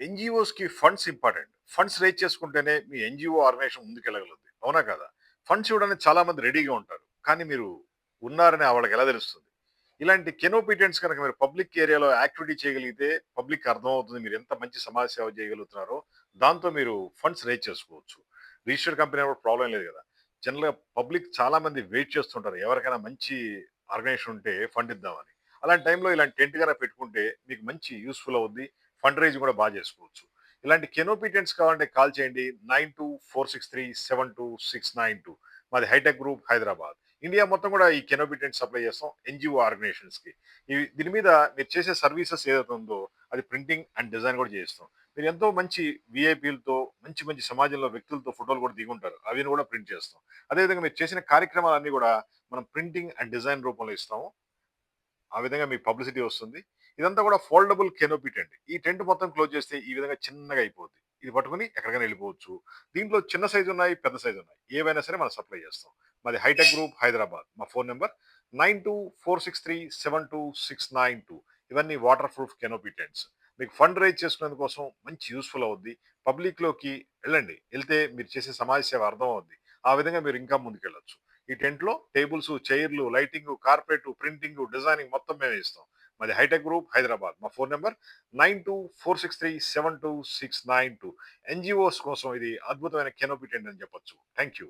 ఎన్‌జీఓస్‌కి funds important. Funds rise చేసుకుంటేనే మీ NGO organisation ముందుకెళ్ళగలదు. అవునా కాదా? ఫండ్స్ ఇవ్వడానికి చాలా మంది రెడీగా ఉంటారు. కానీ మీరు ఉన్నారని వాళ్ళకెలా తెలుస్తుంది? ఇలాంటి కెనోపిటెంట్స్ కనుక మీరు పబ్లిక్ ఏరియాలో యాక్టివిటీ చేయగలిగితే పబ్లిక్‌కి అర్థమవుతుంది. మీరు ఎంత మంచి సమాజ సేవ చేయగలుగుతున్నారో. దాంతో మీరు ఫండ్స్ రైజ్ చేసుకోవచ్చు. రిజిస్టర్డ్ కంపెనీ అయినప్పుడు ప్రాబ్లమ్ లేదు గదా! జనరల్‌గా పబ్లిక్ చాలా మంది వెయిట్ చేస్తుంటారు. ఎవరికైనా మంచి ఆర్గనైజేషన్ ఉంటే ఫండ్ ఇద్దామని. అలాంటి టైంలో ఇలాంటి టెంట్ గనక పెట్టుకుంటే మీకు మంచి యూజ్‌ఫుల్ అవుద్ది. ఫండ్ రైజ్ కూడా చేసుకోవచ్చు. ఇలాంటి కెనోపిటెంట్స్ కావాలంటే కాల్ చేయండి. 9246372692. మాది హైటెక్ గ్రూప్ హైదరాబాద్. ఇండియా మొత్తం కూడా ఈ కెనోపిటెంట్ సప్లై చేస్తాం ఎన్‌జీఓ ఆర్గనైజేషన్స్‌కి. దీని మీద మీరు చేసే సర్వీసెస్ ఏదైతే ఉందో అది ప్రింటింగ్ అండ్ డిజైన్ కూడా చేయిస్తాం. మీరు ఎంతో మంచి వీఐపీలతో మంచి మంచి సమాజంలో వ్యక్తులతో ఫోటోలు కూడా దిగుంటారు. అవిని కూడా ప్రింట్ చేస్తాం. అదేవిధంగా మీరు చేసిన కార్యక్రమాలన్నీ కూడా మనం ప్రింటింగ్ అండ్ డిజైన్ రూపంలో ఇస్తాము. ఆ విధంగా మీకు పబ్లిసిటీ వస్తుంది. ఇదంతా కూడా ఫోల్డబుల్ కెనోపీ టెంట్. ఈ టెంట్ మొత్తం క్లోజ్ చేస్తే ఈ విధంగా చిన్నగా అయిపోద్ది. ఇది పట్టుకొని ఎక్కడికైనా వెళ్ళిపోవచ్చు. దీంట్లో చిన్న సైజ్ ఉన్నాయి, పెద్ద సైజ్ ఉన్నాయి. ఏవైనా సరే మనం సప్లై చేస్తాం. మాది హైటెక్ గ్రూప్ హైదరాబాద్. మా ఫోన్ నంబర్ 9246372692. ఇవన్నీ వాటర్ ప్రూఫ్ కెనోపీ టెంట్స్. మీకు ఫండ్ రైజ్ చేసుకునేందుకు కోసం మంచి యూజ్‌ఫుల్ అవుద్ది. పబ్లిక్‌లోకి ఎళ్ళండి. ఎళ్తే మీరు చేసే సమాజ సేవ అర్థం అవుద్ది. ఆ విధంగా మీరు ఇంకా ముందుకెళ్ళొచ్చు. ఈ టెంట్‌లో టేబుల్స్, చైర్లు, లైటింగు, కార్పెట్, ప్రింటింగు, డిజైనింగ్ మొత్తం మేమే ఇస్తాం. మాది హైటెక్ గ్రూప్ హైదరాబాద్. మా ఫోన్ నంబర్ 9246372692. ఎన్‌జీఓస్ కోసం ఇది అద్భుతమైన కెనోపీ టెంట్ అని చెప్పొచ్చు. Thank you.